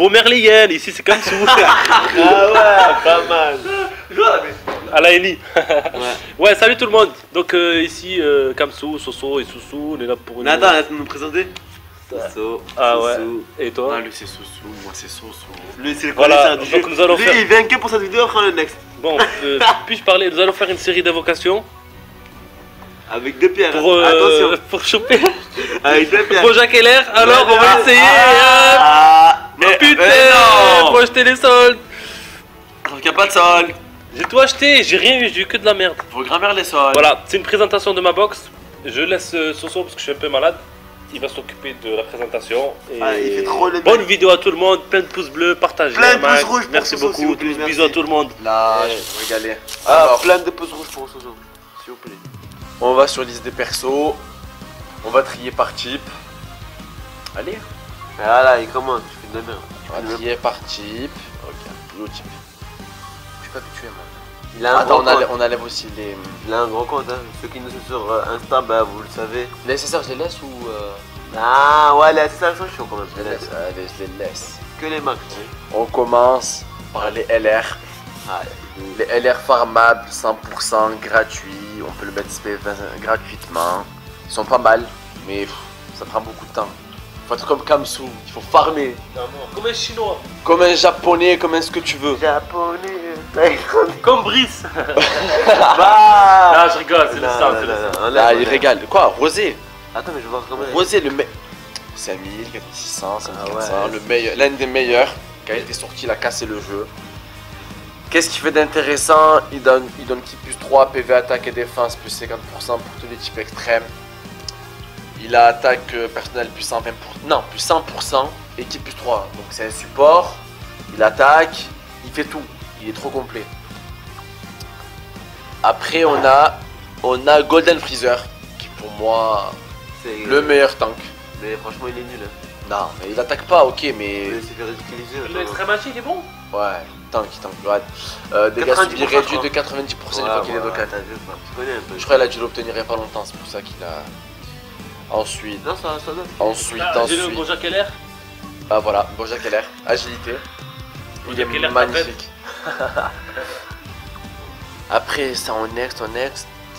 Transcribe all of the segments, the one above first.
vomir les hyènes, ici c'est comme sous. Ah ouais, pas mal. À la Eli. Ouais. Ouais, salut tout le monde. Donc ici Kamsou, Soso et Soussou, on est là pour une. Nathan, arrête de nous présenter. Soso. Ah ouais. Soso. Et toi? Ah, lui c'est Soso, moi c'est Soso. Lui, c'est le Voilà, connaisseur du jeu. donc nous allons Lui, faire- il vient que pour cette vidéo, prends le next. Bon, puis-je parler? Nous allons faire une série d'invocations Avec deux pierres. pour, Attention. pour choper Avec deux pierres. Bojack Keller. Alors on va essayer. Mais Putain, non. faut acheter les soldes. Donc y a pas de sol. J'ai tout acheté, j'ai rien eu, j'ai eu que de la merde. Faut grimper les sols. Voilà, c'est une présentation de ma box. Je laisse Soso parce que je suis un peu malade. Il va s'occuper de la présentation. Et Ah, il fait trop le bonne mec. vidéo à tout le monde, plein de pouces bleus, partagez. Plein de un max. pouces rouges pour Merci Soso, s'il beaucoup, vous plaît, merci. bisous à tout le monde. Là, je vais me régaler. Ah, Alors, plein de pouces rouges pour Soso. S'il vous plaît. on va sur liste des persos. On va trier par type. Allez. Voilà, il commence. Je fais de la merde. On va trier par type. Ok, blue type. Je suis pas habitué moi. Il a un Attends, gros compte. on enlève aussi les. Il a un gros compte, hein. Ceux qui nous suivent sur Insta, bah vous le savez. Les SSR, je les laisse ou. Ah ouais, les assistants sont chauds quand même. Je les laisse. Allez, je les laisse. Que les max. On commence par les LR. Ah, Les LR farmables 100% gratuits. On peut le mettre gratuitement. Ils sont pas mal, mais ça prend beaucoup de temps. Faut être comme Kamsou, il faut farmer. Comme un chinois. Comme un japonais, comme un ce que tu veux. japonais, thaïlandais. Comme Brice. Bah Non, je rigole, c'est le Non, sang, non, c'est le non, sang. non, Là, enlève, il enlève. régale. Quoi, Rosé? Attends, mais je vois comment. Rosé, le meilleur. 5000, 4600, 5400, Ah ouais. le meilleur, l'un des meilleurs. Quand il était sorti, il a cassé le jeu. Qu'est-ce qu'il fait d'intéressant? Il donne qui plus 3, PV, attaque et défense, plus 50% pour tous les types extrêmes. Il a attaque personnelle plus 120%, non, plus 100% et qui plus 3. Donc c'est un support, il attaque, il fait tout, il est trop complet. Après on a Golden Freezer, qui pour moi, C'est le meilleur tank. Mais franchement, il est nul. Hein. Non, mais il attaque pas, ok, mais... Il s'est fait ridiculiser. L'extrême magie, il est bon. Ouais, tank, ouais. Dégâts 90%, subis je réduits crois. de 90% une fois qu'il est local. T'as vu quoi? Je connais un peu. Je crois qu'il a dû l'obtenir il y a pas longtemps, c'est pour ça qu'il a... Ensuite, Non, ça donne. ensuite, Ah, j'ai le ensuite... Bojack Keller. Ah voilà, Bojack Keller, agilité. Il est Bojack Keller, magnifique. Après ça, en next,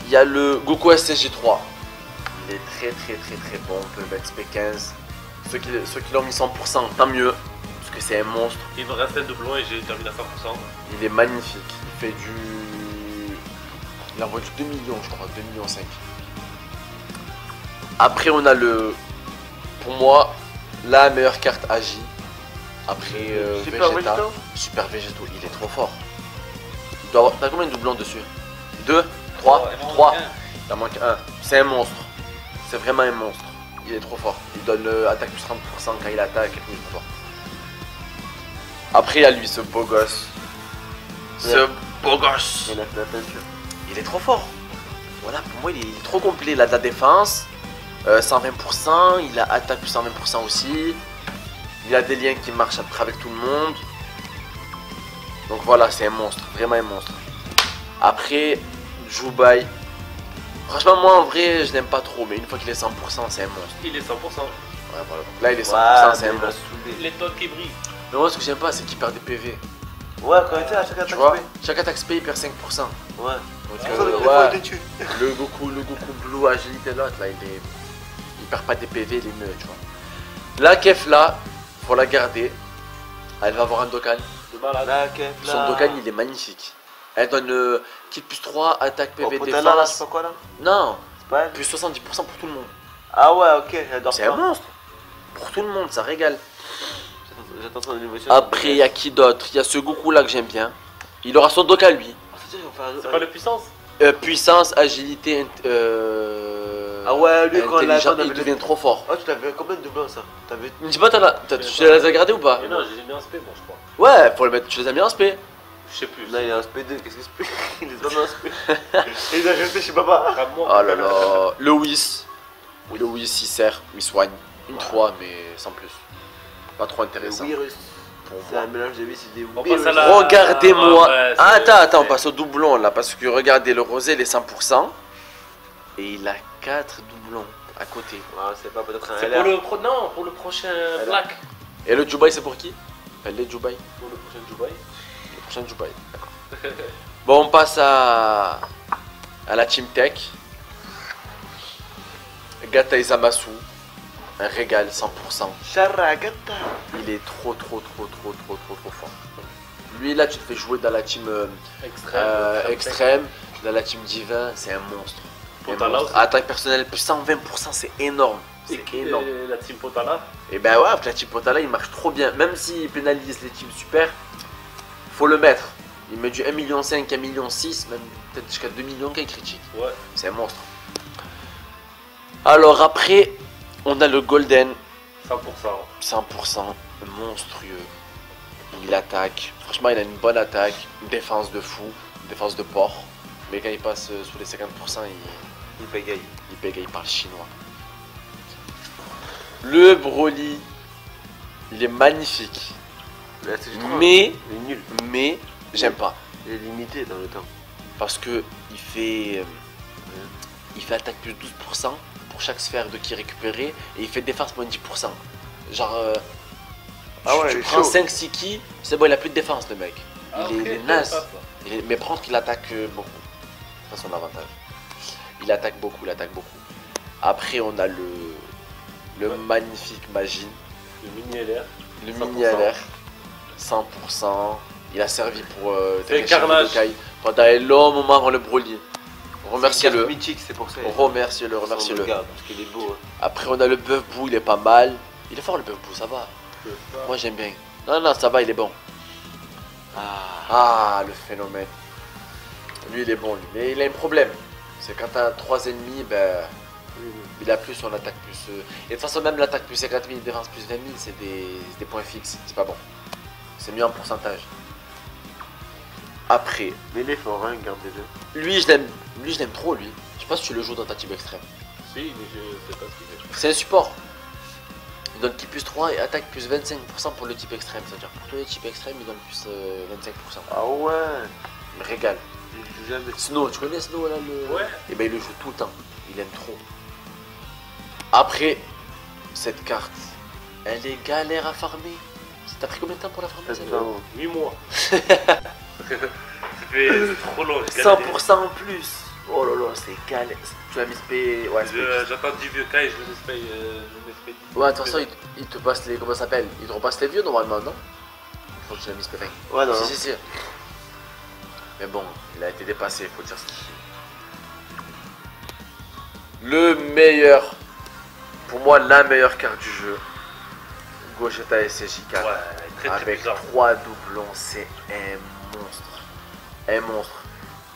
il y a le Goku SSJ3. Il est très bon, on peut le mettre SP15. Ceux qui l'ont mis 100%, tant mieux, parce que c'est un monstre. Il me reste un doublon et j'ai terminé à 100%. Il est magnifique, il fait du... Il envoie du 2 millions, je crois, 2 millions 5. Après on a le... Pour moi, la meilleure carte Agi. Après Super Vegeta. Végétaux. Super Végétaux, il est trop fort. T'as combien de doublons dessus 2, 3, 3. Il en manque un. C'est un monstre. C'est vraiment un monstre. Il est trop fort. Il donne attaque plus 30% quand il attaque. Il est trop fort. Après il y a lui, ce beau gosse. Ce beau gosse. Il a fait la peinture. Il est trop fort. Voilà, pour moi il est trop complet. Il a de la défense, 120%, il a attaque plus 120% aussi. Il a des liens qui marchent après avec tout le monde. Donc voilà, c'est un monstre, vraiment un monstre. Après, Jubai. Franchement, moi en vrai, je l'aime pas trop, mais une fois qu'il est 100%, c'est un monstre. Il est 100%. Ouais, voilà. Donc là, il est 100%, Ouais, c'est mais un il m'a monstre. saoulé. Les tonnes qui brillent. Mais moi, ce que j'aime pas, c'est qu'il perd des PV. Ouais, quand il était à chaque attaque, Tu vois, spé. chaque attaque spé, il perd 5%. Ouais. Donc, C'est pour ça que des fois, il te tue. le Goku Blue agilité l'autre là, il perd pas des PV, il est mieux, tu vois. La Kef là, faut la garder. Elle va avoir un Dokkan. De malade. Là, Kef, là. Son Dokkan il est magnifique. Elle donne kit plus 3, attaque Oh, PV Potala, là, je sais défense. pas quoi là. Non, C'est pas elle. plus 70% pour tout le monde. Ah ouais, ok, j'adore C'est ça. un monstre. Pour tout le monde, ça régale. J'attends son émotion. Après, il y a qui d'autre? Il y a ce Goku là que j'aime bien. Il aura son Dokkan lui. C'est pas la puissance. Puissance, agilité, Ah ouais, lui, quand on l'a intelligent, on avait il devient trop fort. Oh, tu t'avais combien de doublons ça? T'avais. Je sais pas, tu les as gardés ou pas? Mais non, j'ai mis un spé, moi, je crois. Ouais, faut le mettre, tu les as mis en spé. Je sais plus. Là, il y a un SP2, qu'est-ce que c'est? Il est pas dans un SP. Il a resté chez papa. Oh là là, le Whis. Oui, le Whis il sert, il soigne. Une 3, mais sans plus. Pas trop Le intéressant. virus. Pour C'est moi. un mélange de vis et des On virus. passe à la- Regardez-moi. Ouais, Ah, c'est- attends, on c'est- passe au doublon là, parce que regardez, le rosé il est 100%. Et il a 4 doublons à côté. Ah, c'est pas peut-être un C'est LR. pour le non, pour le prochain Black. Et le Dubai c'est pour qui? Les Dubaï. Pour le prochain Dubaï. Le prochain Dubaï, d'accord. Bon, on passe à la Team Tech. Gata Izamasu, un régal 100%. Charagata. Il est trop fort. Lui là, tu te fais jouer dans la team extrême, dans la team divin, c'est un monstre. Potala aussi. Attaque personnelle plus 120%, c'est énorme. C'est énorme. Et la team Potala. Et ben ouais, la team Potala il marche trop bien. Même s'il pénalise les teams super, faut le mettre. Il met du 1,5 million, 1,6 million, même peut-être jusqu'à 2 millions qu'il critique. Ouais. C'est un monstre. Alors après, on a le Golden, 100%. 100%, monstrueux. Il attaque. Franchement, il a une bonne attaque, une défense de fou, une défense de porc. Mais quand il passe sous les 50%, Il bégaye. il parle chinois. Le Broly, il est magnifique. Là, c'est Mais, il est nul. j'aime pas. Il est limité dans le temps. Parce que il fait attaque plus 12% pour chaque sphère de ki récupérée. Et il fait défense moins 10%. Genre, tu prends 5-6 ki, c'est bon, il a plus de défense le mec. Il est naze. Mais prendre qu'il attaque beaucoup. C'est son avantage. Il attaque beaucoup. Après, on a le magnifique Majin. Le mini LR. Le 100%. mini LR. 100%. Il a servi pour C'est carnage. pendant un long moment avant le Broly. Remerciez-le. Mythique, c'est pour ça. Remerciez-le. Parce qu'il est beau. Après, on a le Bœuf Bou, il est pas mal. Il est fort le Bœuf Bou, ça va. Moi, j'aime bien. Non, ça va, il est bon. Ah, le phénomène. Lui, il est bon, lui. Mais il a un problème. C'est quand t'as 3 ennemis, ben. Il a plus, on attaque plus. Et de toute façon, même l'attaque plus 50 000, défense plus 20 000, c'est des points fixes. C'est pas bon. C'est mieux en pourcentage. Après. Mais il est fort, hein, gardez-le. Lui, je l'aime trop, lui. Je sais pas si tu le joues dans ta team extrême. Si, mais je sais pas ce qu'il fait. C'est un support. Il donne ki plus 3 et attaque plus 25% pour le type extrême. C'est-à-dire pour tous les types extrêmes, il donne plus 25%. Ah ouais. Il me régale. Il joue jamais. Snow, tu connais Snow là le... Ouais. Et ben il le joue tout le temps. Il aime trop. Après, cette carte, elle est galère à farmer. T'as pris combien de temps pour la farmer Ça celle-là? 8 mois. C'est trop long. j'ai galéré. 100% en plus. Oh là là, c'est galère. Tu l'as mis spé. Ouais, J'attends du vieux Kai, je le paye. ouais, de toute façon, il te passe les. Comment ça s'appelle? Il te repasse les vieux normalement, non? Faut que tu l'as mis spé. Ouais, non. Si. Mais bon, il a été dépassé, faut dire ce qu'il est. Le meilleur. Pour moi, la meilleure carte du jeu. Gogeta SSJ4. Ouais, très avec bizarre. 3 doublons, c'est un monstre. Un monstre.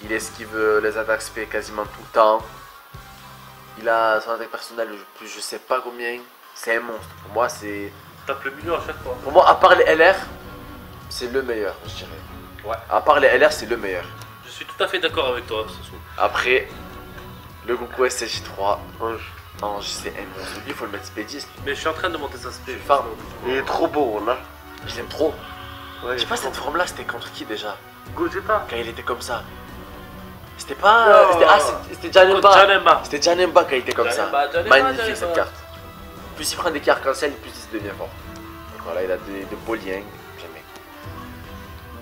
Il esquive les attaques spé quasiment tout le temps. Il a son attaque personnelle, plus je sais pas combien. C'est un monstre. Pour moi, c'est. Tape le milieu à chaque fois. Pour moi, à part les LR, c'est le meilleur, je dirais. Ouais. À part les LR, c'est le meilleur. Je suis tout à fait d'accord avec toi, Soso. Après, le Goku SSJ3. Ange. Ange, c'est un monstre. Lui, il faut le mettre SP10. Mais je suis en train de monter sa spé. Enfin, Il est trop beau, là. je l'aime trop. Ouais, Je sais pas, cette forme-là, c'était contre qui déjà? Gogeta. Quand il était comme ça. C'était pas. C'était Janemba. Janemba. C'était Janemba quand il était comme Janemba, ça. Janemba, Magnifique Janemba. cette carte. Plus il prend des cartes arc-en-ciel, plus il devient fort. Donc voilà, il a de beaux liens. Jamais.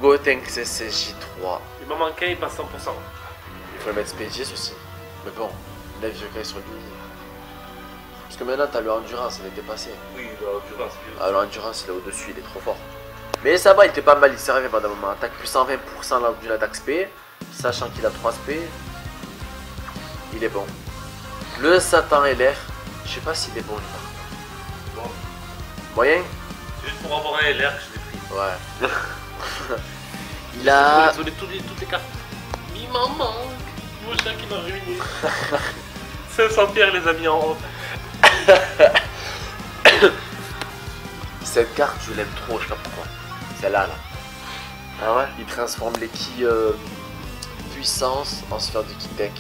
Gotenks SSJ3. Il m'en manque un, il passe 100%. Il faut le mettre Spédius aussi. Mais bon, il a vieux Kai sur lui. Parce que maintenant, t'as le Endurance, il est dépassé. Oui, l'endurance. Ah, le Endurance, il est au-dessus, il est trop fort. Mais ça va, il était pas mal, il servait pendant un moment. Attaque plus 120% là d'une attaque spé. Sachant qu'il a 3 spé. Il est bon. Le Satan LR, je sais pas s'il est bon lui par contre. Bon, Moyen? c'est juste pour avoir un LR que je l'ai pris. Ouais. Il a. Pour les toutes les cartes. Il m'en manque. Mon chien qui m'a ruiné. 500 pierres, les amis, en haut. Cette carte, je l'aime trop, je sais pas pourquoi. Celle-là, là. Ah ouais? Il transforme les ki puissance en sphère de ki tech.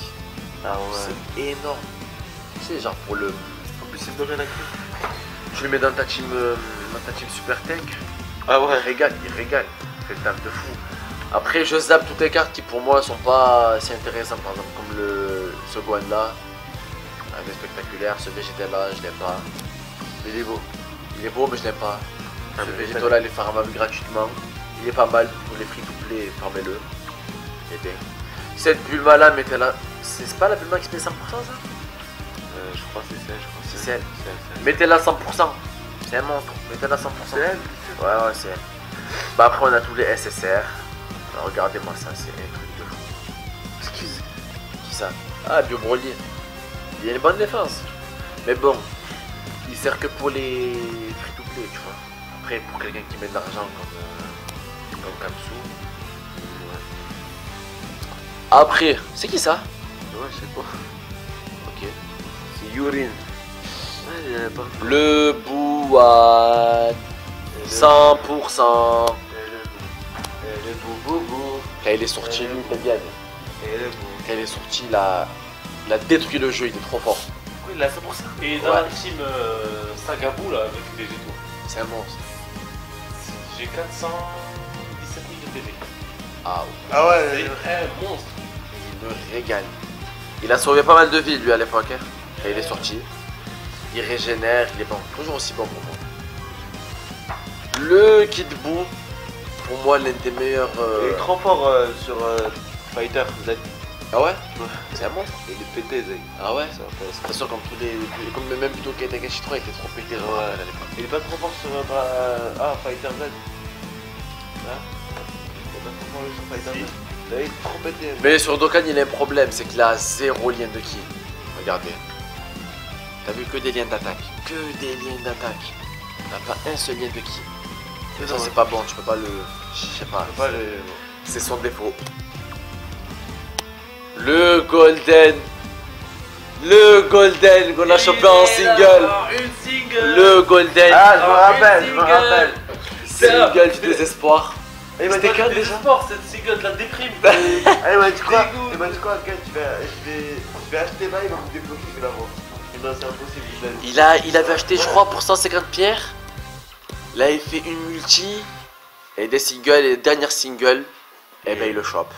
Ah ouais. C'est énorme. Tu sais, genre pour le. En plus, c'est doré la clé. Tu le mets dans ta team, super tech. Ah ouais. Il régale. Il fait le taf de fou. Après, je zappe toutes les cartes qui pour moi sont pas si intéressantes. Par exemple, comme ce Gohan là. Il est spectaculaire. Ce Vegeta là, je l'aime pas. Il est beau. Il est beau, mais je l'aime pas. Ce Végéto là, il est farmable gratuitement. Il est pas mal pour les free-to-play, farmez-le. Et bien. Cette Bulma là, mettez-la. C'est pas la Bulma qui se met 100% ça? Je crois que c'est celle, C'est elle. Mettez-la 100%. C'est un monstre. Mettez-la 100%. C'est elle? Ouais, c'est elle. Bah après on a tous les SSR. Alors, regardez-moi ça, c'est un truc de fou. Excuse. Qui ça? Ah, Bio Broly. Il a une bonne défense. Mais bon, il sert que pour les free-to-play, tu vois. Après, pour quelqu'un qui met de l'argent comme Kamsu. Ouais. Après, c'est qui ça? Ouais, je sais pas. Ok. C'est Yurin. Ouais, il y en a pas. Le Bouad. 100%. Et le boubou. Quand il est sorti, lui, il était bien. Et le boubou. Quand il est sorti, il a détruit le jeu, il est trop fort. Oui, il a fait pour ça. Et dans la team Sagabou là, avec les Végétaux, C'est un monstre. j'ai 417 000 de PV. Ah ouais. Ah ouais, C'est un monstre. Il me régale. Il a sauvé pas mal de vies lui à l'époque. Hein. Quand il est sorti. Il régénère, il est bon. Toujours aussi bon pour moi. Le Kid Buu, pour moi l'un des meilleurs. il est trop fort sur Fighter Z. Ah ouais? C'est un monstre. Il est pété, Z. Ah ouais? Ça fait- C'est sûr comme tous les. Comme même plutôt Kaitakashi 3 il était trop pété. Ouais. À l'époque. Il est pas trop fort sur Fighter Z. Hein? Il est pas trop fort sur Fighter Z. Là, il est trop pété. Mais sur Dokkan il a un problème, c'est qu'il a 0 lien de ki. Regardez. T'as vu que des liens d'attaque. Que des liens d'attaque. T'as pas un seul lien de ki. Et ça c'est pas bon, tu peux pas le. Je sais pas. Pas le... C'est son défaut. Le Golden. Le Golden qu'on a chopé en single. Une single. Le Golden. Ah, je me rappelle. Single du désespoir. Il m'a dit C'était quoi? quand déjà? sport, cette single de la déprime. Ah, il m'a dit quoi? Dégoût. Il m'a dit quoi? Gars, je vais acheter là, il va me débloquer, je vais l'avoir. Et non, c'est impossible. Il avait acheté je crois pour 150 pierres. Là il fait une multi. Et des singles et les dernières singles. Et ben il le chope.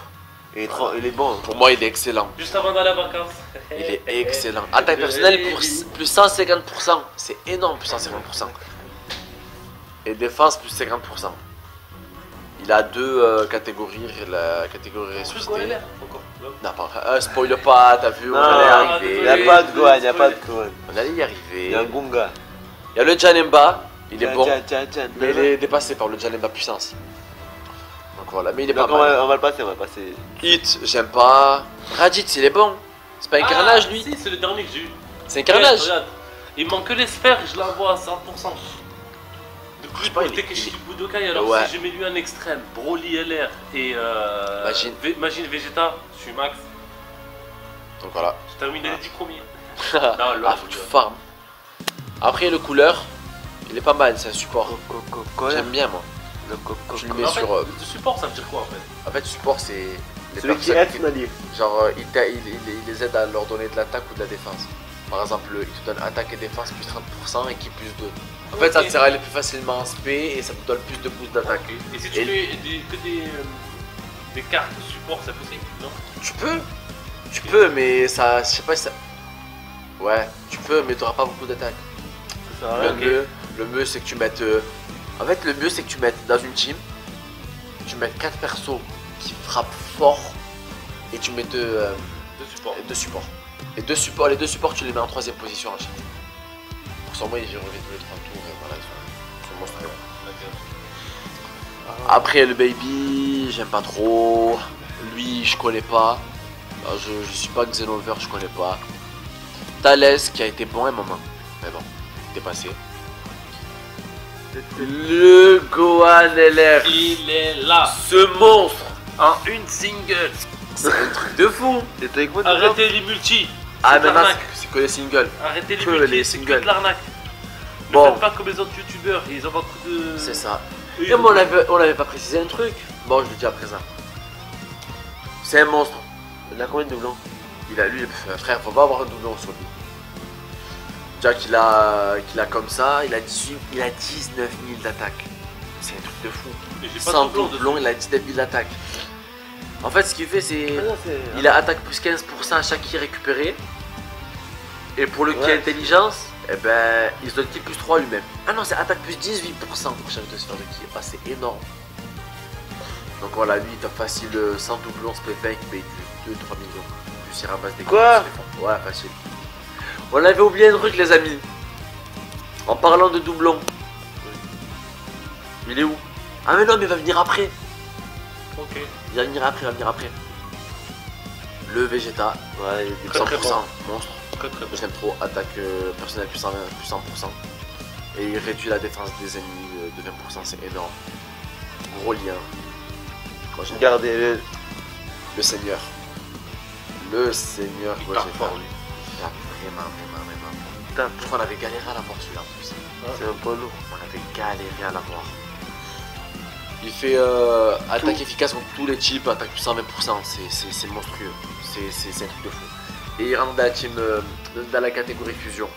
Il est bon. Pour moi il est excellent. Juste avant d'aller en vacances. Il est excellent. Attaque personnelle pour plus 150%. C'est énorme plus 150%. Et défense plus 50%. Il a deux catégories. La catégorie ressuscité. Non, pas vrai. Spoil pas, t'as vu, on Non, allait y il arriver. n'y a pas de Gohan, il n'y a pas de Gohan. On allait y Il arriver. y a un Gunga. Il y a le Janemba. Il est bon. Tiens. Mais il est dépassé par le Janemba puissance. Donc voilà, mais il est pas Donc mal. on va le passer, on va le passer. Hit, j'aime pas. Raditz, il est bon. C'est pas un carnage lui. Si, c'est le dernier que j'ai eu. C'est un carnage. Regarde, il manque que les sphères, je l'envoie à 100%. De Je plus sais pas, pour il est- Takeshi Budokai, alors Ouais. si je mets lui un extrême, Broly LR et Magine Vegeta, je suis max. Donc voilà. Je termine les 10 premiers. Ah, Non, l'autre, faut que tu farmes. Après le couleur, il est pas mal, c'est un support. Quoi? J'aime bien moi. Le coco. Je le mets En fait, sur. le support, ça veut dire quoi en fait? En fait, support c'est. Les Celui qui personnes aide Nali. Genre, il les aide à leur donner de l'attaque ou de la défense. Par exemple, il te donne attaque et défense plus 30% et qui plus 2. En fait, ça te sert à aller plus facilement en SP et ça te donne plus de boost d'attaque. Et si tu Et- mets que des cartes support, c'est possible, non? Tu peux, mais ça. Je sais pas si ça. Ouais, tu peux, mais t'auras pas beaucoup d'attaque. Ça sert à rien. Le mieux c'est que tu mettes. En fait, le mieux c'est que tu mettes dans une team, tu mettes 4 persos qui frappent fort et tu mets deux De support. supports. Et les deux supports, tu les mets en 3ème position en chaque. Pour ça, moi, j'ai relevé tous les 3 tours et voilà, ils sont monstrueux. Après, le baby, j'aime pas trop. Lui, je connais pas. Je suis pas Xenover, je connais pas. Thales qui a été bon à un moment, mais bon, t'es passé. Le Gohan LR, Il est là, ce monstre, en une single. c'est un truc de fou. Et t'as écouté Arrêtez les multis. Ah, C'est de maintenant l'arnaque. c'est que les singles. Arrêtez les que multis, les c'est que singles. de l'arnaque. Ne Bon. faites pas comme les autres youtubeurs, ils envoient que de. C'est ça. Eux, Et moi, on avait pas précisé un truc. Bon, je le dis à présent. C'est un monstre. Il a combien de doublons? Il a lui, frère, faut pas avoir un doublon sur lui. Déjà qu'il a comme ça, il a 19 000 d'attaque. C'est un truc de fou. Mais j'ai pas Sans de doublon doublon, il a 19 000 d'attaque. En fait, ce qu'il fait, c'est. Ah non, c'est... Il a attaque plus 15% à chaque ki récupéré. Et pour le ki Ouais. intelligence, Et ben, il se donne ki plus 3 lui-même. Ah non, c'est attaque plus 18% pour chaque 2 sphères de ki. Ah, c'est énorme. Donc voilà, lui il tape facile sans doublon, split 20 qui paye du 2-3 millions. Plus il ramasse des Quoi? Ouais, facile. On avait oublié un truc, les amis. En parlant de doublon. Il est où? Ah, mais non, mais il va venir après. Ok. Il va venir après. Le Vegeta, Ouais, il est Très, 100%, très bon. monstre. Très très bon. J'aime trop, attaque personnelle plus 100%. Et il réduit la défense des ennemis de 20%, c'est énorme. Gros lien. Moi j'aime Regardez-le. le seigneur. Le seigneur Il Gogeta. tape fort, lui. Il tape vraiment. Putain, Je crois qu'on avait galéré à l'avoir celui-là en plus. c'est un peu lourd. On avait galéré à l'avoir. Il fait attaque efficace contre tous les types, attaque plus 120%, c'est monstrueux. C'est un truc de fou. Et il rentre dans la team, dans la catégorie fusion.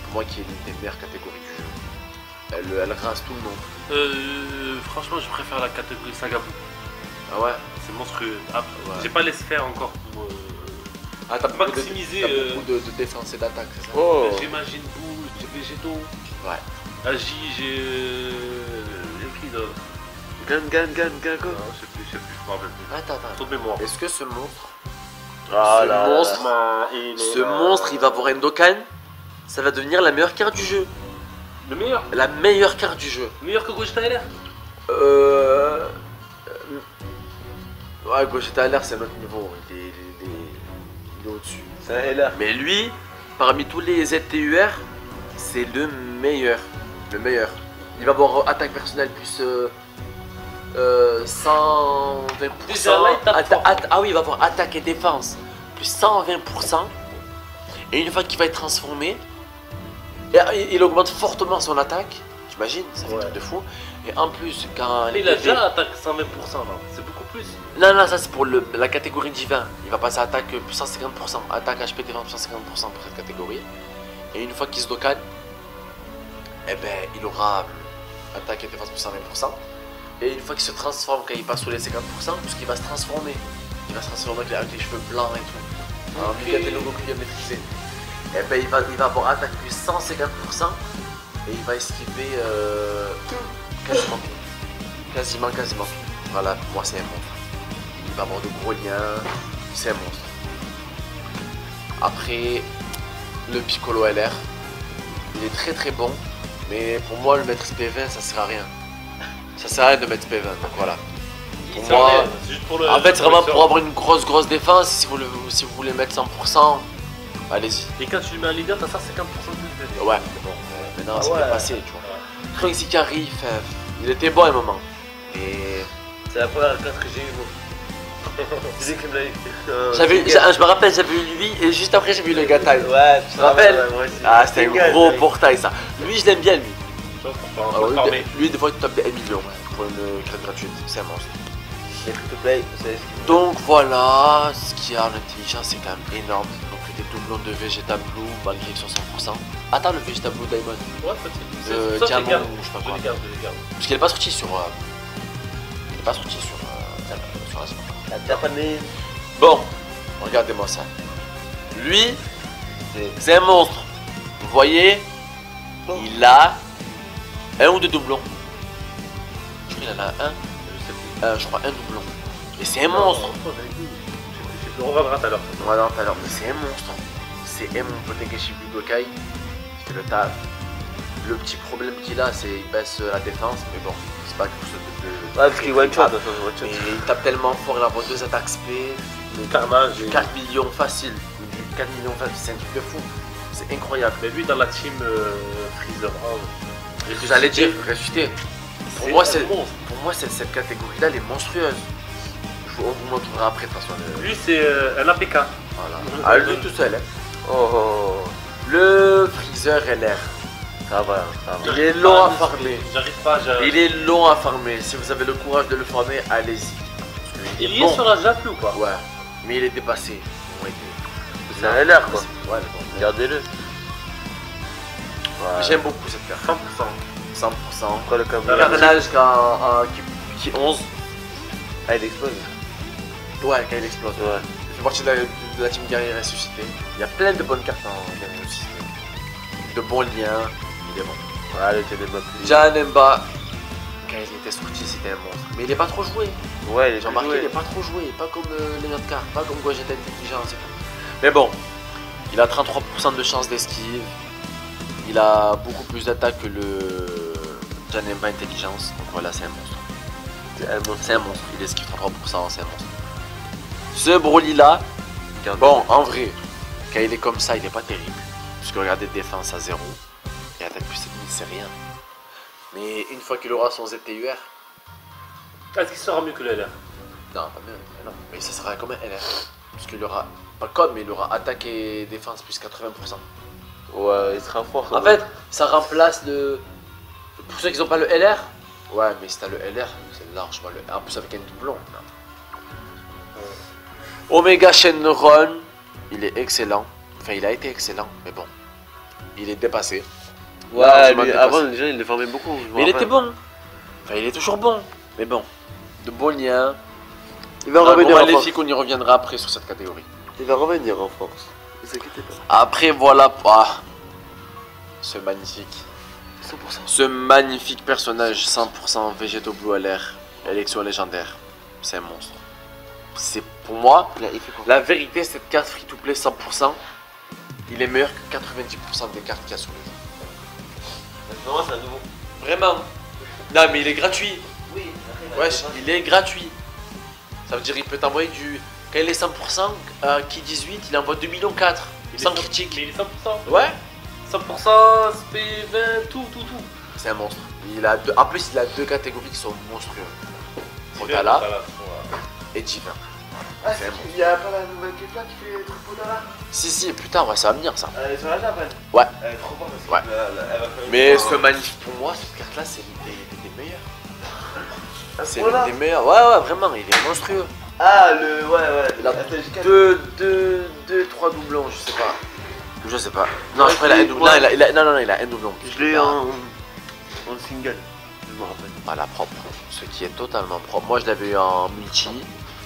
Pour moi qui est l'une des meilleures catégories du jeu. Elle rase tout le monde. Franchement, je préfère la catégorie Sagabou. Ah ouais. C'est monstrueux. Ah, Ouais. J'ai pas les sphères encore pour Ah t'as maximiser. beaucoup de défense et d'attaque, c'est ça? Oh. J'ai Majin Buu, j'ai Végétaux. Ouais. Agi, j'ai qui d'autre? Gan, Non, je sais plus, je me rappelle plus. Attends. Trop de mémoire. Est-ce que ce monstre, Ah Ce là monstre, là. ce monstre, il va avoir un Dokkan, ça va devenir la meilleure carte du jeu. Le meilleur? La meilleure carte du jeu. Meilleur que Gogeta LR? Ouais, Gogeta à l'air, c'est un autre niveau. Il est au-dessus. C'est un LR. Mais lui, parmi tous les ZTUR, c'est le meilleur. Le meilleur. Il va avoir attaque personnelle plus 120%. Déjà, là, il tape fort. Ah oui, il va avoir attaque et défense plus 120%. Et une fois qu'il va être transformé, il augmente fortement son attaque. T'imagines? Ça fait un Ouais. truc de fou. Et en plus, quand Il a déjà attaque 120% là. C'est beaucoup plus. Non, ça c'est pour la catégorie divin. Il va passer à attaque plus 150%. Attaque HP défense plus 150% pour cette catégorie. Et une fois qu'il se dokkan, eh ben, il aura attaque et défense plus 120%. Et une fois qu'il se transforme, quand il passe sous les 50%, puisqu'il va se transformer. Il va se transformer avec les cheveux blancs et tout. En Ok. Mega Goku bien maîtrisé. Et ben, il va avoir attaque plus 150%. Et il va esquiver quasiment tout. Quasiment tout. Voilà, pour moi c'est un monstre. Il va avoir de gros liens, c'est un monstre. Après, le Piccolo LR, il est très bon, mais pour moi le mettre SP20 ça sert à rien. Ça sert à rien de mettre SP20, donc voilà. Pour Il moi, s'enlève, c'est juste pour le. en fait c'est vraiment le pour avoir une grosse défense, si vous voulez mettre 100%, allez-y. Et quand tu lui mets un leader, t'as ça 50% de plus. Ouais, mais bon, maintenant c'est ouais. bien passé, tu vois. Trunks Ikari, il était bon à un moment. Et C'est la première carte que j'ai eu, moi. C'est lui qui me l'a eu. je me rappelle, j'avais eu lui et juste après j'ai vu le Gatai. Ouais, Tu te rappelles? ouais, moi aussi. Ah, c'était un Génial, gros mec. portail ça. Lui, je l'aime bien, lui. Ah, Lui, des fois, il tape des 1 million pour une crête gratuite. C'est un monstre. Les free-to-play, vous savez ce qu'il faut. Donc voilà, ce qu'il y a en intelligence, c'est quand même énorme. Donc des doublons de Vegeta Blue malgré qu'ils sont 100%. Attends, le Vegeta Blue Diamond. Ouais, peut-être. Ça, je les Diamant garde. ou je sais pas Je quoi. les garde, je les garde. Parce qu'il est pas sorti sur. Il est pas sorti sur la Xbox. La japonaise. Bon, regardez-moi ça. Lui, c'est un monstre. Vous voyez, il a un ou deux doublons. Je crois qu'il en a un. Je sais plus. Je crois un doublon. Et c'est un monstre. On reviendra tout à l'heure. Voilà, tout à l'heure, mais c'est un monstre. C'est un mon pote Nkechi Budokai. Il fait le taf. Le petit problème qu'il a, c'est qu'il baisse la défense, mais bon, c'est pas quelque chose de. Ouais, parce qu'il one-shot, Ah, de toute façon, one-shot. mais il tape tellement fort, il a 2 attaques SP. Carnage. 4 millions facile. 4 millions facile, c'est un truc de fou. C'est incroyable. Mais lui, dans la team Freezer J'allais dire, ressuscité. Pour C'est moi, un cette catégorie-là, elle est monstrueuse. On vous montrera après de toute façon. Lui, c'est un APK. Voilà. Ah, lui tout seul. Hein. Oh, Le Freezer LR. ça va, ça va. Il est long à farmer. J'arrive pas, Il est long à farmer. Si vous avez le courage de le farmer, allez-y. Il est bon. sur la Japle ou pas? Ouais, mais il est dépassé. Ouais, C'est un LR, quoi. Ouais, mais bon. Regardez-le. Mais j'aime beaucoup cette carte. 100%. 100%. Après le câble. Carnage qui 11. Ah, il explose. Ouais, quand il explose. Ouais. Il fait partie de la team guerrier ressuscité. Il y a plein de bonnes cartes en guerrier ressuscité. de bons liens, il est bon. Ouais, le Janemba plus. Janemba, quand il était sorti, c'était un monstre. Mais il est pas trop joué. Ouais, il est J'ai remarqué, il est pas trop joué. Pas comme les autres cartes, pas comme Gogeta intelligent, c'est tout. Mais bon, il a 33% de chance d'esquive. Il a beaucoup plus d'attaque que le Janemba intelligence. Donc voilà, c'est un monstre. C'est un monstre. Il esquive 33%, c'est un monstre. Ce Broly là, bon, en vrai, quand il est comme ça, il est pas terrible. Puisque regardez, défense à 0 et attaque plus 7000, c'est rien. Mais une fois qu'il aura son ZTUR, Est-ce qu'il sera mieux que le LR? non, pas mieux, non. Mais ça sera comme un LR. Parce qu'il aura, pas comme, mais il aura attaque et défense plus 80%. Ouais, il sera fort. En fait, ça remplace le. Pour ceux qui n'ont pas le LR, ouais, mais si t'as le LR, c'est largement le. En plus, avec un doublon. Omega Shenron, il est excellent. Enfin, il a été excellent, mais bon. Il est dépassé. Ouais, Largement lui, dépassé. avant, les gens, ils le formaient beaucoup. Mais il était bon. Enfin, il est toujours bon. Mais bon. De bons liens. Il va Dragon revenir en force. Maléfique, on y reviendra après sur cette catégorie. Il va revenir en force. Ne vous inquiétez pas. Après, voilà. Ah, ce magnifique. 100%. Ce magnifique personnage 100% Végéto Blue LR. Élection légendaire. C'est un monstre. C'est pour moi. Là, il fait quoi? La vérité, cette carte free to play 100%, il est meilleur que 90% des cartes qu'il y a sous les yeux. Non, c'est un nouveau. Vraiment. Non, mais il est gratuit. Oui, Wesh, il est gratuit. Ça veut dire il peut t'envoyer du. Quand il est 100%, qui 18, il envoie 2 millions 4. Sans critique. Mais il est 100%. Ouais. 100%, SP20, tout. C'est un monstre. Il a deux... En plus, il a deux catégories qui sont monstrueuses. Potala et Divin. Ah, C'est bon. il y a pas la nouvelle Kefla qui fait trop Potala? Si, putain, ouais, ça va venir ça. Elle est sur la table, elle. Ouais. Elle est trop forte parce que Ouais. elle va faire Mais une- ce magnifique, pour moi, cette carte-là, c'est l'une des meilleures. Ah, C'est voilà. l'une des meilleures. Ouais, vraiment, il est monstrueux. Ah, le. Ouais. Il a SLJ4. 3 doublons, je sais pas. Je sais pas. Non, Ouais, je crois qu'il a un c'est- doublon. ouais. Non, il a un doublon. Je l'ai en single. Je me rappelle. Voilà, propre. Ce qui est totalement propre. Moi, je l'avais eu en multi.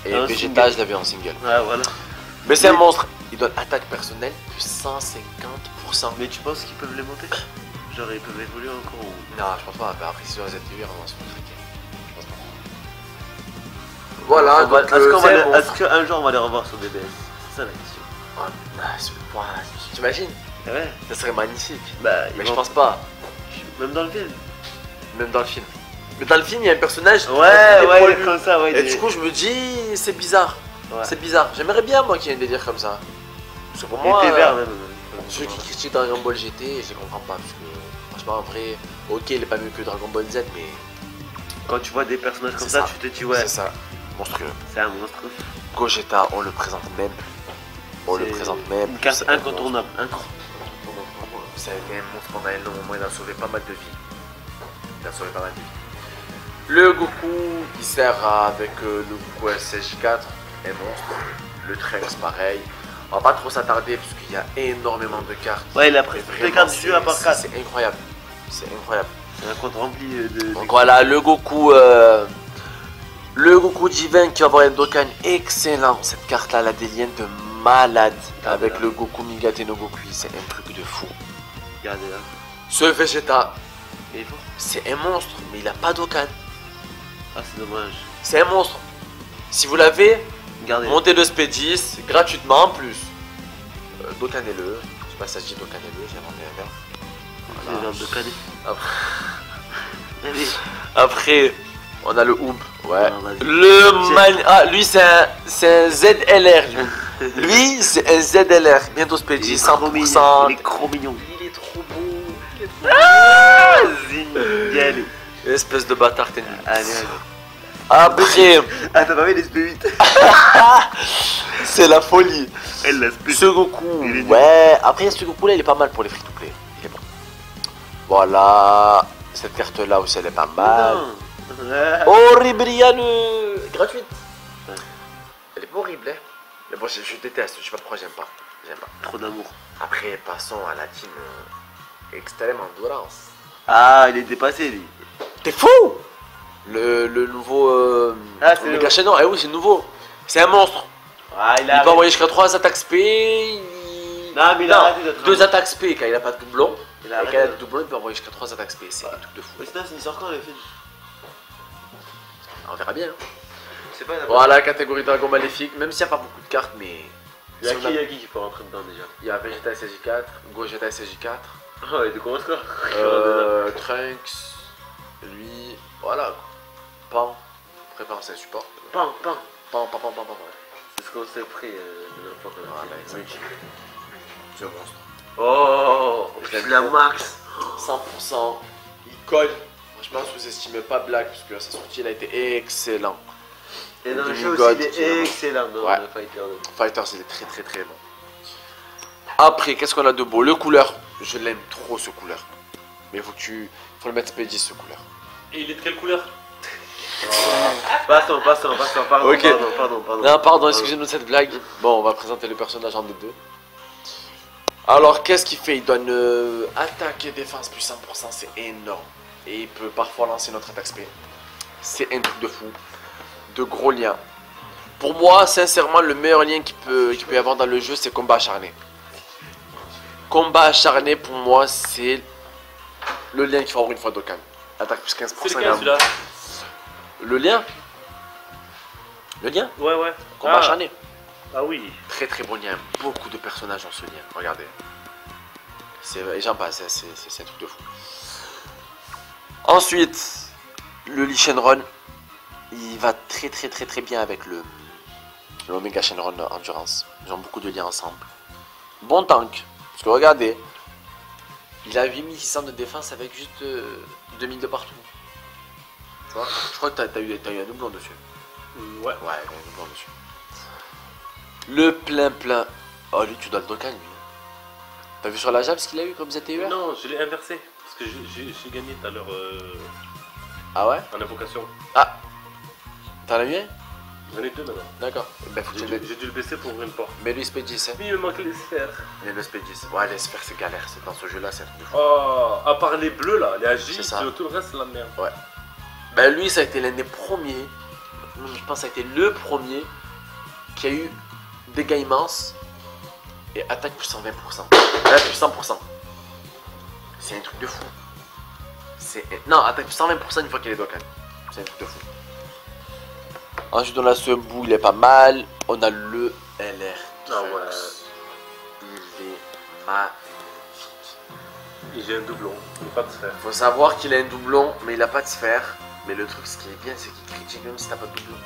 Et En Vegeta, single. je l'avais en single. Ouais, voilà. Mais c'est un Mais- monstre. Il donne attaque personnelle plus 150%. Mais tu penses qu'ils peuvent les monter? Genre, ils peuvent évoluer encore ou. Non, je pense pas. Bah, après, si on les a tués, on va se faire craquer. Je pense pas. Voilà, On va- donc, est-ce qu'on va c'est les- un est-ce monstre. qu'un jour on va les revoir sur DBS? C'est ça la question. T'imagines? Ouais. Ça serait magnifique. Bah, Mais je pense pas. Même dans le film. Même dans le film. Mais dans le film, il y a un personnage. Ouais, avec des ouais, poils il est comme ça, ouais. Et du coup, je me dis, c'est bizarre. Ouais. C'est bizarre. J'aimerais bien, moi, qu'il y ait un délire comme ça. Parce que pour Il moi, était vert même. ceux qui critiquent Dragon Ball GT, je les comprends pas. Parce que, franchement, en vrai, ok, il est pas mieux que Dragon Ball Z, mais Quand tu vois des personnages comme C'est ça, ça. tu te dis, ouais, c'est ça. Monstrueux. c'est un monstre. Gogeta, on le présente même. On le C'est présente même. Une carte C'est un incontournable. Ça a été un monstre pendant un long moment, il a sauvé pas mal de vies. Il a sauvé pas mal de vies. Le Goku, il sert avec le Goku SSJ4, un monstre. Le Trunks, pareil. On va pas trop s'attarder parce qu'il y a énormément de cartes. Ouais, il a Et pris toutes les vraiment, cartes du jeu à part 4. C'est incroyable. C'est incroyable. C'est un compte rempli de. Donc voilà, le Goku divin qui va avoir un Dokkan excellent. Cette carte là, elle a des liens de malade avec le Goku Migate no Goku. C'est un truc de fou. Regardez là. Ce Vegeta, Il est fort. c'est un monstre, mais il a pas Dokkan. Ah, c'est dommage. C'est un monstre. Si vous l'avez, Regardez. montez le SP10 gratuitement en plus. Dokkanez-le. Je sais pas si ça se dit Dokkanez-le, j'ai inventé un verbe. C'est le genre de cadet. Allez. Après, on a le Oob. Ouais. Ah, vas-y. Ah, lui c'est un ZLR. Lui c'est un ZLR. Bientôt Il Spedgy, est trop mignon. 100%. Il est trop mignon. Il est trop beau. Vas-y, allez. Espèce de bâtard t'es nul. Allez. Après, Ah, t'as pas vu les SP8? c'est la folie. Elle l'a SP8. Ce Goku, Il est nul. ouais. Après, ce Goku là, il est pas mal pour les free to play. Il est bon. Voilà. Cette carte là aussi, elle est pas mal. Ouais. Horribrian gratuite. Ouais. Elle est pas horrible, hein. Mais bon, je déteste. Je sais pas pourquoi j'aime pas. J'aime pas. Trop d'amour. Après, passons à la team Extrême Endurance. Ah, il est dépassé lui. T'es fou! Le nouveau. Ah, c'est Omega le- Shenron. Eh oui, c'est nouveau. C'est un monstre. Ah, Il peut envoyer jusqu'à 3 attaques SP. Non, mais il a arrêté d'être. 2 attaques spé quand il a pas de doublon. Il a Et quand arrêté il a de- de doublon, il peut envoyer jusqu'à 3 attaques spé. C'est un truc de fou. Mais sinon, il sort quand le film? On verra bien. Hein. Je sais pas, il a pas. Voilà, catégorie dragon maléfique. Même s'il n'y a pas beaucoup de cartes, mais. Il y a si on a- qui peut rentrer dedans déjà? Il y a Vegeta SSJ4, Gogeta SSJ4, Oh, il est comment ça? Trunks, lui, voilà. Pan, prépare c'est un support. Pan. Pan, ouais. C'est ce qu'on s'est pris de notre fois qu'on a Voilà, fait. exactement. C'est un monstre. Oh, Je l'aime la trop. max. 100%, il colle. Franchement, sous-estimez pas Black, parce que à sa sortie, il a été excellent. Et dans le jeu Demigod, aussi, il est excellent dans Ouais. le fighter. Fighters, il est très bon. Après, qu'est-ce qu'on a de beau? Le couleur, je l'aime trop ce couleur. Mais faut le mettre P10 ce couleur. Et il est de quelle couleur? Passons, pardon, Ok. pardon. Non, pardon, excusez-nous de cette blague. Bon, on va présenter le personnage en deux. Alors, qu'est-ce qu'il fait? Il donne attaque et défense plus 100%, c'est énorme. Et il peut parfois lancer notre attaque spé. C'est un truc de fou. De gros liens. Pour moi, sincèrement, le meilleur lien qu'il peut y avoir dans le jeu, c'est combat acharné. Combat acharné, pour moi, c'est le lien qu'il faut avoir une fois Dokkan. Attaque plus 15%. C'est lequel celui-là? Le lien? Le lien? Ouais. Combat acharné. Ah oui. Très bon lien. Beaucoup de personnages ont ce lien. Regardez. Et j'en passe, c'est un truc de fou. Ensuite, le Lee Shenron, il va très bien avec le Omega Shenron Endurance. Ils ont beaucoup de liens ensemble. Bon tank. Parce que regardez, il a 8600 de défense avec juste 2000 de partout. Tu vois? Je crois que t'as eu un doublon dessus. Ouais. Ouais, il y a un doublon dessus. Le plein. Oh, lui, tu dois le Dokkan, lui. T'as vu sur la jab ce qu'il a eu comme ZTUR? Non, je l'ai inversé. Parce que j'ai gagné tout à l'heure Ah ouais? en invocation. Ah! T'en as eu un? J'en ai deux maintenant. D'accord. Ben, faut que tu le mettes. J'ai dû le baisser pour ouvrir une porte. Mais lui, Speed 10, hein. Mais il me manque les sphères. Mais le Speed 10. Ouais, les sphères, c'est galère. C'est dans ce jeu-là, c'est un truc de fou. Oh, à part les bleus là, les AJ, C'est ça. tout le reste c'est la merde. Ben, lui, ça a été l'un des premiers. Je pense que ça a été le premier qui a eu dégâts immenses et attaque plus 120%. Plus 100%. C'est un truc de fou. Non, attaque plus 120% une fois qu'il est Dokkan. C'est un truc de fou. Ensuite, on a ce bout, il est pas mal. On a le LR. Ah ouais. Il est magnifique. Et j'ai un doublon, il n'y a pas de sphère. Faut savoir qu'il a un doublon, mais il a pas de sphère. Mais le truc, ce qui est bien, c'est qu'il critique même si t'as pas de doublon.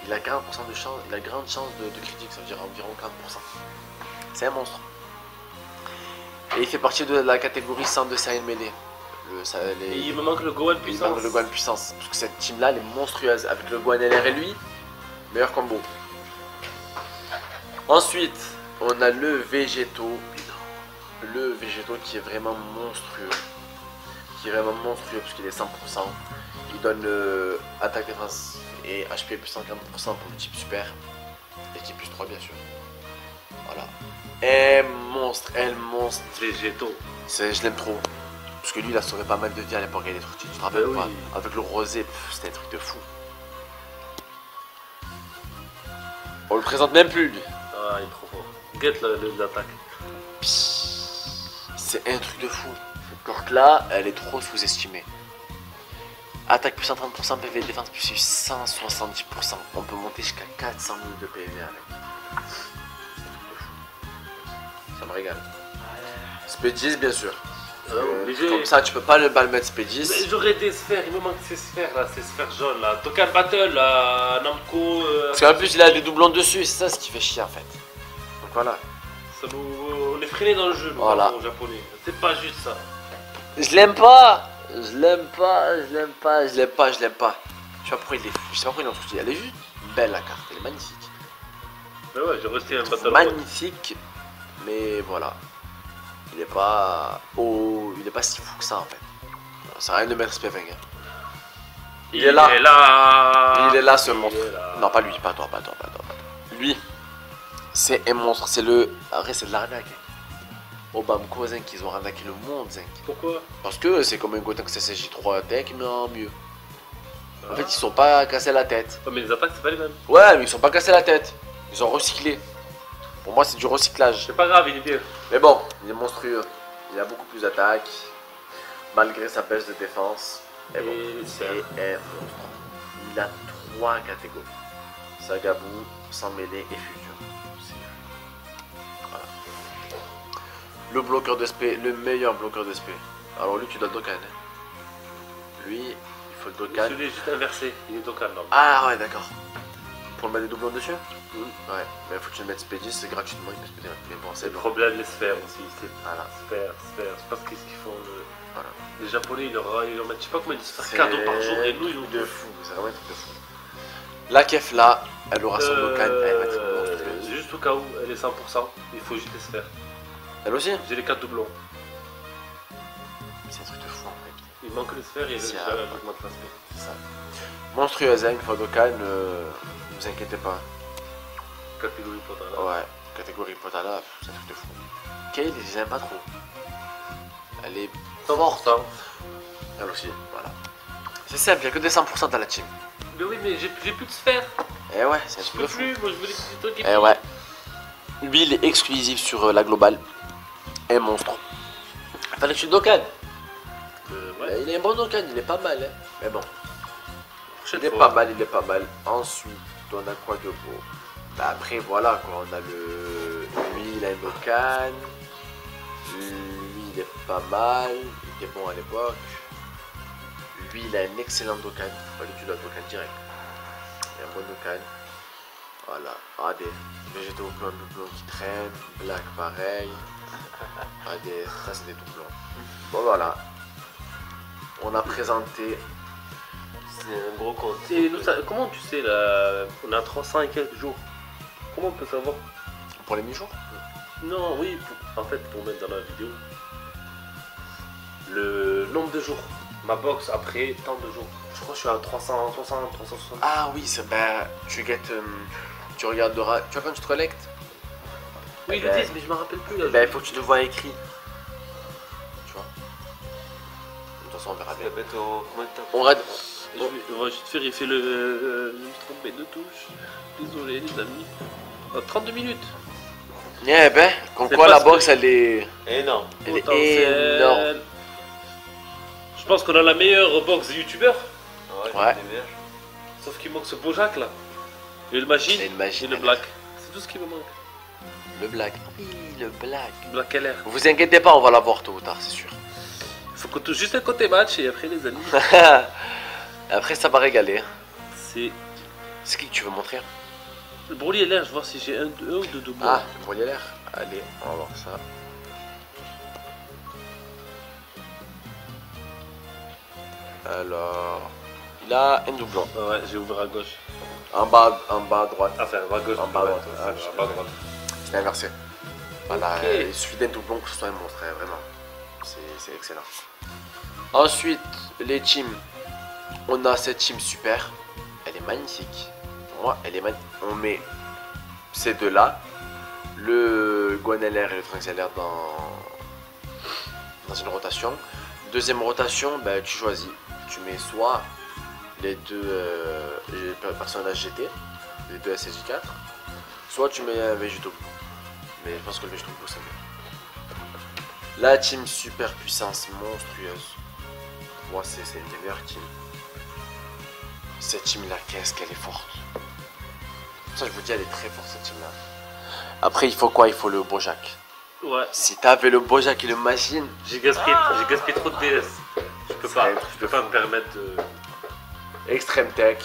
Il a 40% de chance, il a grande chance de critique, ça veut dire environ 40%. C'est un monstre. Et il fait partie de la catégorie 102 série mêlée. Et il me manque le Gohan Il puissance. manque le Gohan puissance. Parce que cette team là, elle est monstrueuse. Avec le Gohan LR et lui, meilleur combo. Ensuite, on a le Végéto. Le Végéto qui est vraiment monstrueux. Parce qu'il est 100%. Il donne attaque défense et HP plus 140% pour le type super. Et type plus 3 bien sûr. Voilà. Un monstre. Végétaux. Je l'aime trop. Parce que lui il a sauvé pas mal de vie à l'époque, il est trop petit, tu te rappelles Ben pas? oui. Avec le rosé, c'était un truc de fou. On le présente même plus lui. Ah, il est trop fort. Get l'attaque. C'est un truc de fou. Cette carte là, elle est trop sous-estimée. Attaque plus 130%, PV défense plus 170%. On peut monter jusqu'à 400 000 de PV avec. C'est un truc de fou. Ça me régale. Speed 10 bien sûr. Obligé. Comme ça, tu peux pas le mettre Speed Mais 10. j'aurais des sphères, il me manque ces sphères là, ces sphères jaunes là. Dokkan Battle là, Namco. Parce qu'en plus, il a des doublons dessus, c'est ça ce qui fait chier en fait. Donc voilà. Ça nous. On est freiné dans le jeu, nous, Voilà. au japonais. C'est pas juste ça. Je l'aime pas. Je l'aime pas. Je sais pas pourquoi ils l'ont sorti. Elle est juste belle la carte, elle est magnifique. Mais ouais, j'ai resté un Battle. Magnifique, mais voilà. Il est pas si fou que ça en fait. Ça sert à rien de mettre SP20. Hein. Il est là. Il est là ce monstre. est là. Non, pas lui, pas toi. Lui, c'est un monstre. C'est le. Après, c'est de l'arnaque. Obamco, Zinc, ils ont arnaqué le monde, Zinc. Pourquoi? Parce que c'est comme un Gotenks SSJ3 Tech, mais en mieux. En fait, ils sont pas cassés la tête. Oh, mais les attaques, c'est pas les mêmes. Ouais, mais ils sont pas cassés la tête. Ils ont recyclé. Pour moi, c'est du recyclage. C'est pas grave, il est bien. Mais bon, il est monstrueux. Il a beaucoup plus d'attaques, malgré sa baisse de défense. Et bon, Et c'est un monstre. Il a 3 catégories. Sagabou, sans mêlée et fusion. Voilà. Le bloqueur de SP, le meilleur bloqueur de SP. Alors lui, tu dois le Dokkan. Hein. Lui, il faut le Dokkan. Celui-là est juste inversé, il est Dokkan là. Ah ouais, d'accord. Pour le mettre des doublons dessus Mhm. Ouais, mais il faut que tu le mettes SP10, c'est gratuitement, il peut se péter. Mais bon, C'est c'est le bon. problème, les sphères aussi. C'est Voilà. sphères. Je sais pas ce qu'ils font. Voilà. Les Japonais, ils leur mettent, je sais pas combien de C'est sphères cadeaux par jour, et nous, ils un nous truc de fou, c'est vraiment un truc de fou. La Kef là, elle aura son Dokkan, elle va être monstrueuse. juste au cas où, elle est 100%, il faut juste les sphères. Elle aussi J'ai les 4 doublons. C'est un truc de fou en fait. Il manque les sphères et C'est j'augmente l'aspect. C'est ça. Monstrueuse, hein, une fois Dokkan, ne vous inquiétez pas. Catégorie potala. Ouais, catégorie Potala, c'est un truc de fou. Kale, ils les aiment pas trop. Elle est forte, hein. Elle aussi, voilà. C'est simple, il n'y a que des 100% dans la team. Mais oui, mais j'ai plus de sphères. Eh ouais, c'est un Je truc peux de fou. plus, moi je veux des petits trucs. Eh ouais. Lui, il est exclusif sur la globale. Un monstre. Fallait que tu le Dokkan. Ouais. Il est un bon Dokkan, il est pas mal. Hein. Mais bon, Prochaine il est fois. pas mal, il est pas mal. Ensuite, on a quoi de beau? Bah après, voilà quoi, on a le. Lui, il a un Dokkan. Lui, il est pas mal. Il était bon à l'époque. Lui, il a un excellent Dokkan. Fallait que tu le Dokkan direct. Il a un bon Dokkan. Voilà. Ah, des végétaux doublons qui traînent. Black, pareil. Ah, ça, c'est des doublons. Bon, voilà. On a présenté. C'est un gros compte. Et nous, comment tu sais là, on a 300 et quelques jours. Comment on peut savoir? Pour les mi-jours. Non, oui, en fait, pour mettre dans la vidéo, le nombre de jours. Ma box après tant de jours. Je crois que je suis à 360, 360. Ah oui, c'est bah, tu guettes, tu regarderas. Tu vois quand tu te collectes, Oui, ils le disent, mais je me rappelle plus là. bah, il faut que tu te vois écrit. Tu vois. De toute façon, on verra C'est bien. la bête au. Combien de temps On rate. On va juste vérifier je me suis trompé de touche. Désolé les amis. 32 minutes. Eh ben, comme C'est quoi pas la ce box que- elle est Énorme. Potentiel. énorme. Je pense qu'on a la meilleure box de youtubeur. Ouais. c'est meilleur. Sauf qu'il manque ce beau Jacques là. Et le machine Et le machine. et le black. C'est tout ce qui me manque. Le black. Oui, le black. Black LR. Vous inquiétez pas, on va l'avoir tôt ou tard, c'est sûr. Il faut qu'on touche juste un côté match et après les amis. Après, ça va régaler. C'est C'est qui que tu veux montrer? le Broly LR, je vais voir si j'ai un ou deux doublons. Ah, pour y aller. Allez, on va voir ça. Alors, il a un doublon. Ah ouais, j'ai ouvert à gauche. En bas à droite. Enfin, à gauche. En bas à droite. ouais, Ah, en bas à droite. C'est inversé. Voilà, Ok. il suffit d'un doublon que ce soit un monstre, hein, vraiment. C'est excellent. Ensuite, les teams. On a cette team super. Elle est magnifique. Pour moi, elle est magnifique. On met ces deux-là. Le Gohan LR et le Trunks LR dans une rotation. Deuxième rotation, ben, tu choisis. Tu mets soit les deux personnages GT, les deux SSJ4, soit tu mets un Végéto Blue. Mais je pense que le Végéto Blue c'est mieux. La team super puissance monstrueuse. Pour moi, c'est une des meilleures teams. Cette team là, qu'est-ce qu'elle est forte. Ça, je vous dis, elle est très forte cette team là. Après, il faut quoi? Il faut le Bojack. Ouais, Si t'avais le Bojack et le machine, j'ai gaspillé trop de DS. Je peux C'est pas, un truc je de peux pas fou. me permettre de. Extreme Tech,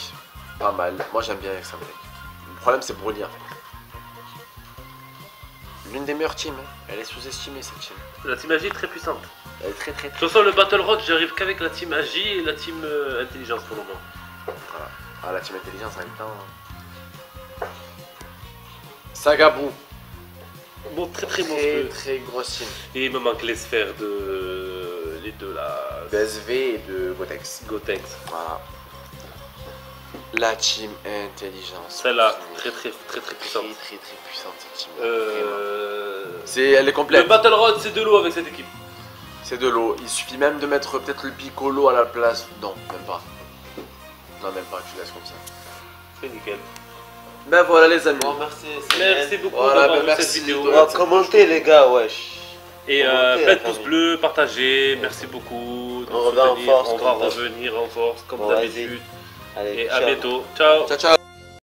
pas mal. Moi j'aime bien Extreme Tech. Le problème c'est Broly en fait. L'une des meilleures teams, hein. Elle est sous-estimée cette team. La team Agi est très puissante. Elle est très De toute façon, le Battle Road, j'arrive qu'avec la team Agi et la team Intelligence pour le moment. Voilà. Ah, la team intelligence en même temps. Sagabou, Bon, très très monstrueux. très grosse team. Et il me manque les sphères de. Les deux là. BSV et de Gotex. Gotex. Voilà. La team intelligence. Celle-là, très puissante. Très puissante cette team. Elle est Le complète. Battle Road, c'est de l'eau avec cette équipe. C'est de l'eau. Il suffit même de mettre peut-être le Piccolo à la place. Non, même pas. Non, même pas. Tu laisses comme ça. C'est nickel. Ben voilà les amis. Bon, merci. Merci beaucoup Voilà, d'avoir ben vu merci cette vidéo. de- Oh, commentez les gars, wesh. Et Commentez, plein la de pouces famille. bleus, partagez, merci beaucoup. de On nous revient en soutenir. force, On comme va d'hab. revenir en force comme Bon, d'habitude. Allez, Et à ciao. bientôt. Ciao. Ciao ciao.